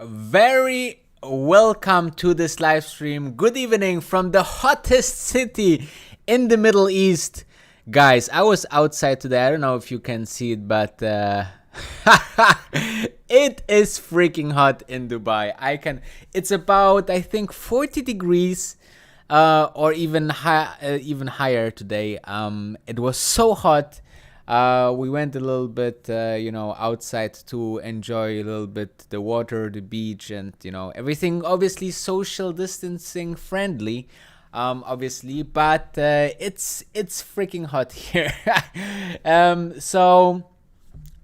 Very welcome to this live stream. Good evening from the hottest city in the Middle East. Guys, I was outside today. I don't know if you can see it, but it is freaking hot in Dubai. It's about, I think, 40 degrees or even higher today. It was so hot. We went a little bit, outside to enjoy a little bit the water, the beach, and, everything obviously social distancing friendly, obviously, but it's freaking hot here. So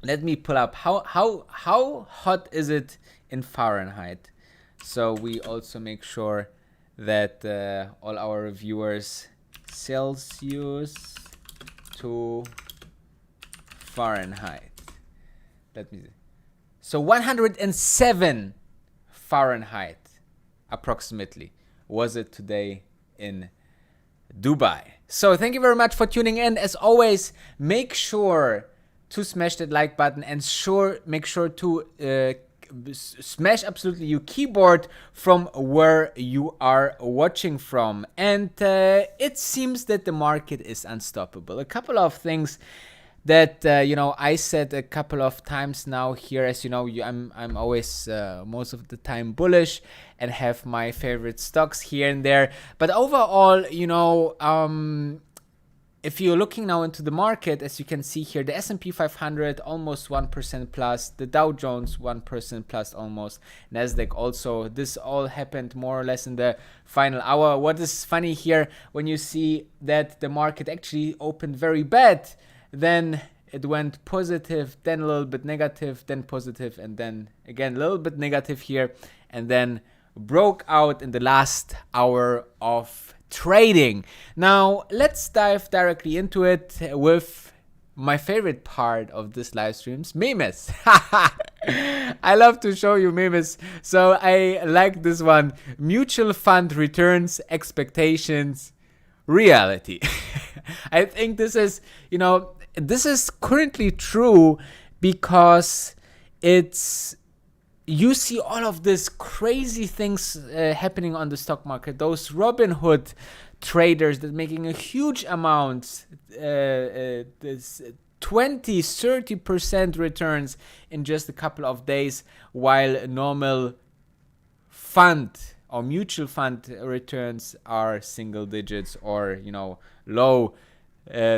let me pull up how hot is it in Fahrenheit? So we also make sure that all our viewers Celsius to Fahrenheit. Let me see. So 107 Fahrenheit approximately was it today in Dubai. So thank you very much for tuning in. As always, make sure to smash that like button and make sure to smash absolutely your keyboard from where you are watching from. And it seems that the market is unstoppable. A couple of things that I said a couple of times now here. As you know, I'm always most of the time bullish and have my favorite stocks here and there. But overall, if you're looking now into the market, as you can see here, the S&P 500 almost 1% plus, the Dow Jones 1% plus almost, Nasdaq also. This all happened more or less in the final hour. What is funny here, when you see that the market actually opened very bad, then it went positive, then a little bit negative, then positive, and then again a little bit negative here, and then broke out in the last hour of trading. Now let's dive directly into it with my favorite part of this live streams, memes. I love to show you memes, so I like this one. Mutual fund returns expectations reality. I think this is currently true because you see all of these crazy things happening on the stock market. Those Robin Hood traders that making a huge amount, 20-30% returns in just a couple of days, while normal fund or mutual fund returns are single digits or low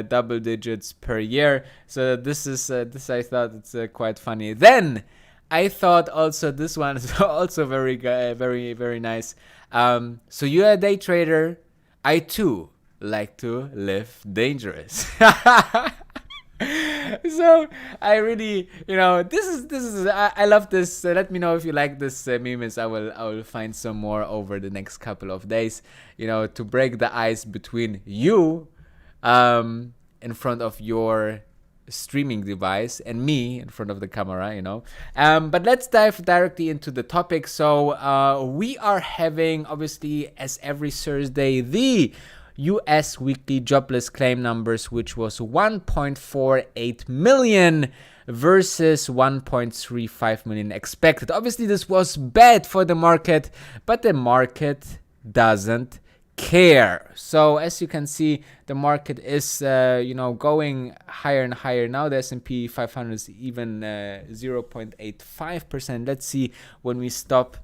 double digits per year. So this I thought it's quite funny. Then I thought also this one is also very very nice. So you're a day trader. I too like to live dangerous. So I really, this is I love this. Let me know if you like this memes. I will find some more over the next couple of days, to break the ice between you in front of your streaming device and me in front of the camera, but let's dive directly into the topic. So we are having, obviously, as every Thursday, the US weekly jobless claim numbers, which was 1.48 million versus 1.35 million expected. Obviously, this was bad for the market, but the market doesn't care. So as you can see, the market is going higher and higher now. The S&P 500 is even 0.85%. Let's see when we stop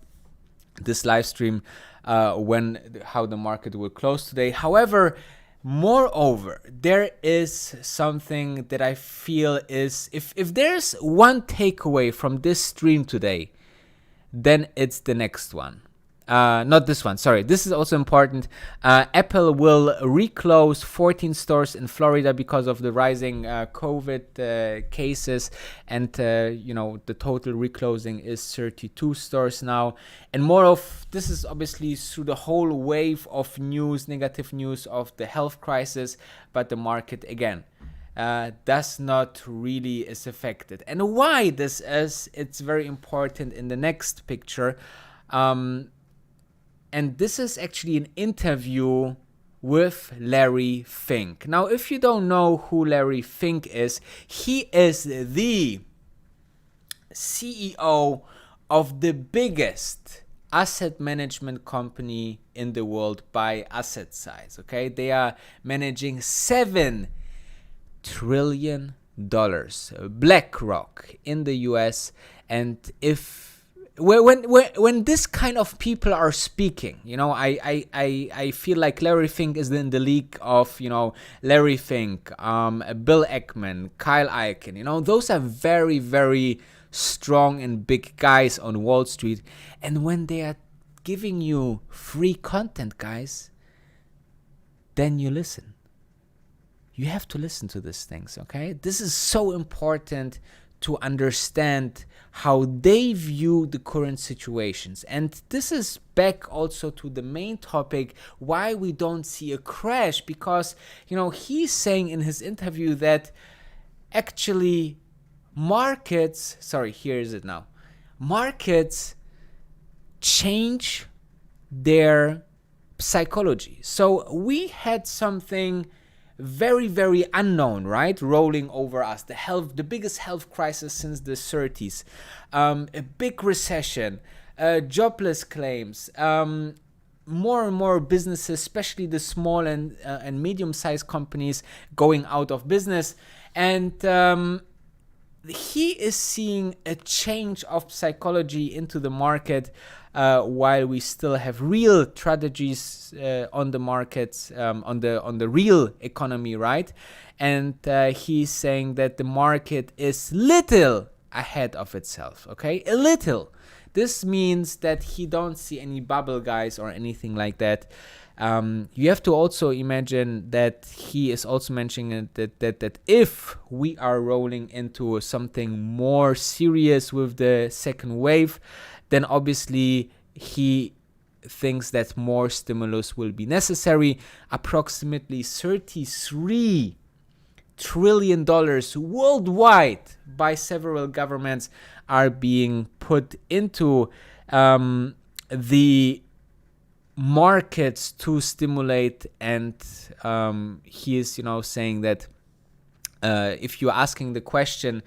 this live stream how the market will close today. However, moreover, there is something that I feel is, if there's one takeaway from this stream today, then it's the next one. Not this one, sorry. This is also important. Apple will reclose 14 stores in Florida because of the rising COVID cases. And, the total reclosing is 32 stores now. And more of this is obviously through the whole wave of news, negative news of the health crisis. But the market, again, does not really is affected. And why this is, it's very important in the next picture. And this is actually an interview with Larry Fink. Now, if you don't know who Larry Fink is, he is the CEO of the biggest asset management company in the world by asset size. Okay, they are managing $7 trillion. BlackRock in the US. And when this kind of people are speaking, I feel like Larry Fink is in the league of, Larry Fink, Bill Ackman, Kyle Icahn. Those are very, very strong and big guys on Wall Street. And when they are giving you free content, guys, then you listen. You have to listen to these things, okay? This is so important to understand how they view the current situations. And this is back also to the main topic, why we don't see a crash, because, he's saying in his interview that actually markets change their psychology. So we had something very, very unknown, right? Rolling over us. The biggest health crisis since the 30s. A big recession, jobless claims, more and more businesses, especially the small and medium-sized companies, going out of business. And he is seeing a change of psychology into the market, while we still have real tragedies on the markets, on the real economy, right? And he's saying that the market is little ahead of itself, okay? A little. This means that he don't see any bubble, guys, or anything like that. You have to also imagine that he is also mentioning that if we are rolling into something more serious with the second wave, then obviously he thinks that more stimulus will be necessary. Approximately $33 trillion worldwide by several governments are being put into the markets to stimulate. And he is saying that if you're asking the question,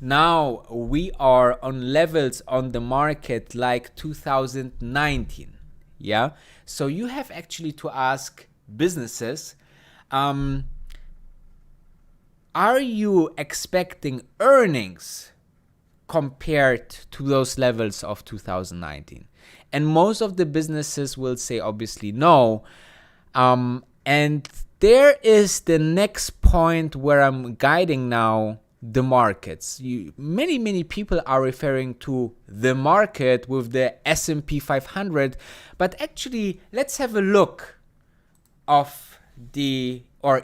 now we are on levels on the market like 2019. Yeah, so you have actually to ask businesses, are you expecting earnings compared to those levels of 2019? And most of the businesses will say obviously no. And there is the next point where I'm guiding now the markets. Many people are referring to the market with the S&P 500, but actually let's have a look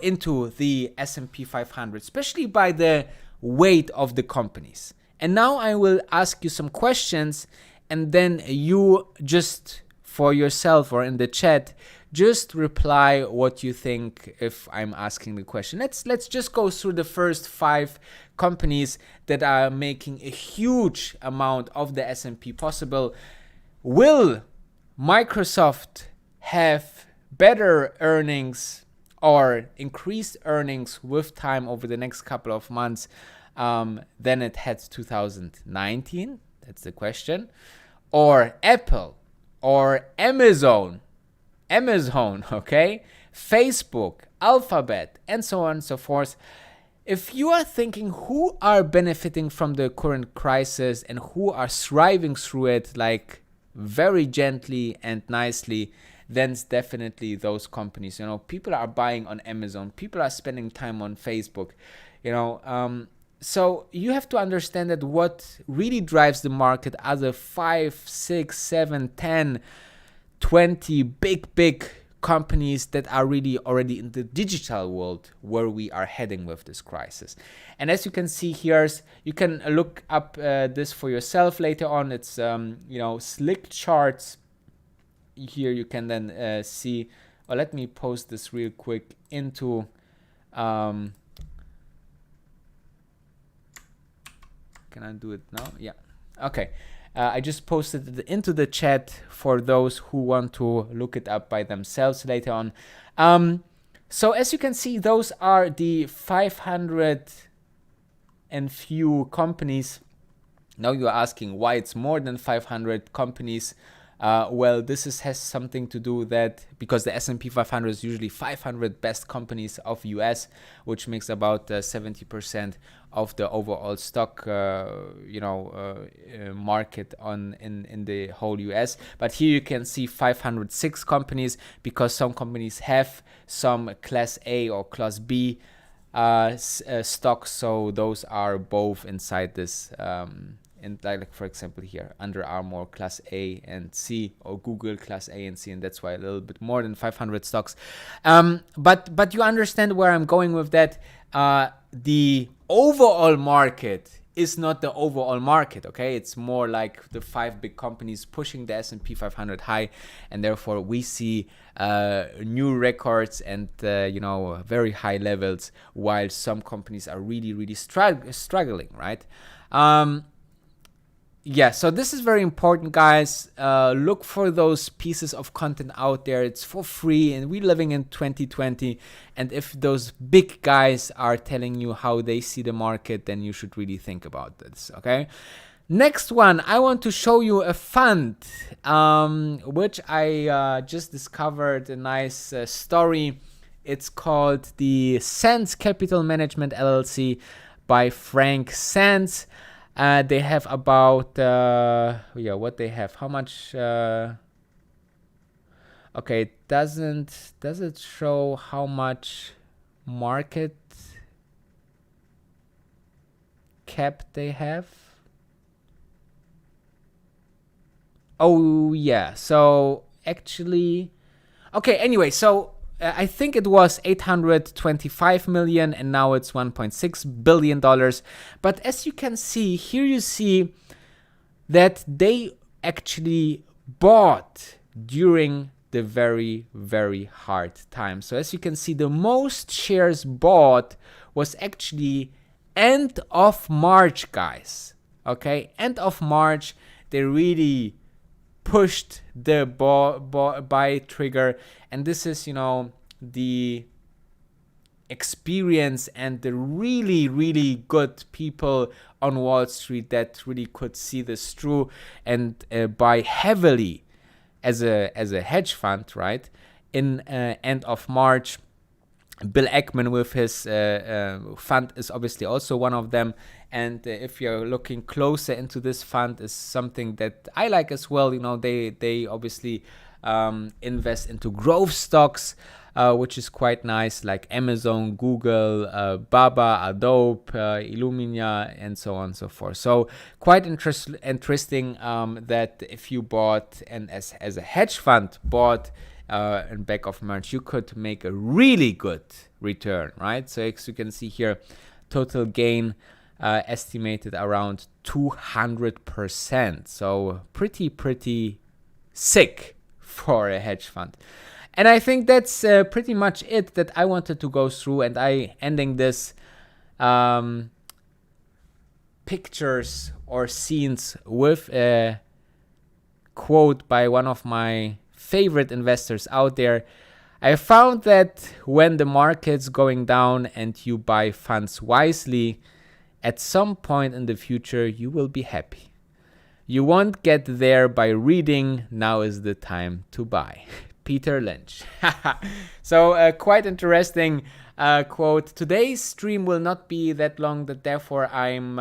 into the S&P 500, especially by the weight of the companies. And now I will ask you some questions, and then you just for yourself or in the chat, just reply what you think if I'm asking the question. Let's just go through the first 5 companies that are making a huge amount of the S&P possible. Will Microsoft have better earnings or increased earnings with time over the next couple of months than it had 2019? That's the question. Or Apple or Amazon Amazon, okay, Facebook, Alphabet, and so on and so forth. If you are thinking who are benefiting from the current crisis and who are thriving through it like very gently and nicely, then it's definitely those companies. People are buying on Amazon, people are spending time on Facebook, so you have to understand that what really drives the market are the 5, 6, 7, 10, 20 big companies that are really already in the digital world where we are heading with this crisis. And as you can see here, you can look up this for yourself later on. It's slick charts. Here you can then see, let me post this real quick into can I do it now? Yeah. Okay. I just posted it into the chat for those who want to look it up by themselves later on. So as you can see, those are the 500 and few companies. Now you're asking why it's more than 500 companies. Well, this has something to do that because the S&P 500 is usually 500 best companies of US, which makes about 70% of the overall stock, market in the whole US. But here you can see 506 companies because some companies have some Class A or Class B stocks, so those are both inside this. And like for example here, Under Armour Class A and C, or Google Class A and C, and that's why a little bit more than 500 stocks. But you understand where I'm going with that. The overall market is not the overall market, okay? It's more like the 5 big companies pushing the S&P 500 high, and therefore we see new records and very high levels, while some companies are really struggling, right? Yeah, so this is very important, guys. Look for those pieces of content out there. It's for free, and we're living in 2020. And if those big guys are telling you how they see the market, then you should really think about this, okay? Next one, I want to show you a fund, which I just discovered a nice story. It's called the Sands Capital Management LLC by Frank Sands. They have about what they have, how much okay, does it show how much market cap they have? Oh yeah, so actually, okay, anyway, so I think it was 825 million and now it's 1.6 billion dollars. But as you can see here, you see that they actually bought during the very hard time. So as you can see, the most shares bought was actually end of March, guys. Okay, end of March, they really pushed the buy trigger, and this is the experience and the really good people on Wall Street that really could see this through and buy heavily as a hedge fund, right? In end of March, Bill Ackman with his fund is obviously also one of them. And if you're looking closer into this fund, is something that I like as well. They obviously invest into growth stocks, which is quite nice, like Amazon, Google, Baba, Adobe, Illumina, and so on and so forth. So quite interesting that if you bought and as a hedge fund bought in back of March, you could make a really good return, right? So as you can see here, total gain estimated around 200%. So pretty sick for a hedge fund. And I think that's pretty much it that I wanted to go through, and I ending this pictures or scenes with a quote by one of my favorite investors out there. I found that when the market's going down and you buy funds wisely, at some point in the future you will be happy. You won't get there by reading, now is the time to buy. Peter Lynch. So quite interesting quote. Today's stream will not be that long, that therefore I'm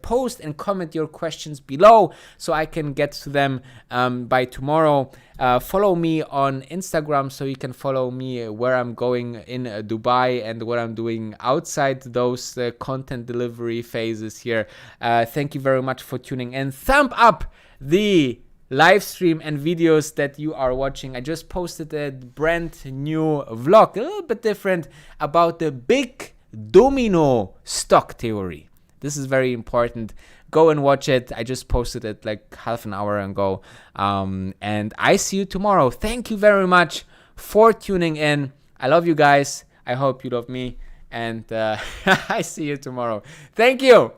post and comment your questions below so I can get to them by tomorrow. Follow me on Instagram so you can follow me where I'm going in Dubai and what I'm doing outside those content delivery phases here. Thank you very much for tuning in. Thumb up the live stream and videos that you are watching. I just posted a brand new vlog, a little bit different, about the big domino stock theory. This is very important. Go and watch it. I just posted it like half an hour ago. And I see you tomorrow. Thank you very much for tuning in. I love you guys. I hope you love me. And I see you tomorrow. Thank you.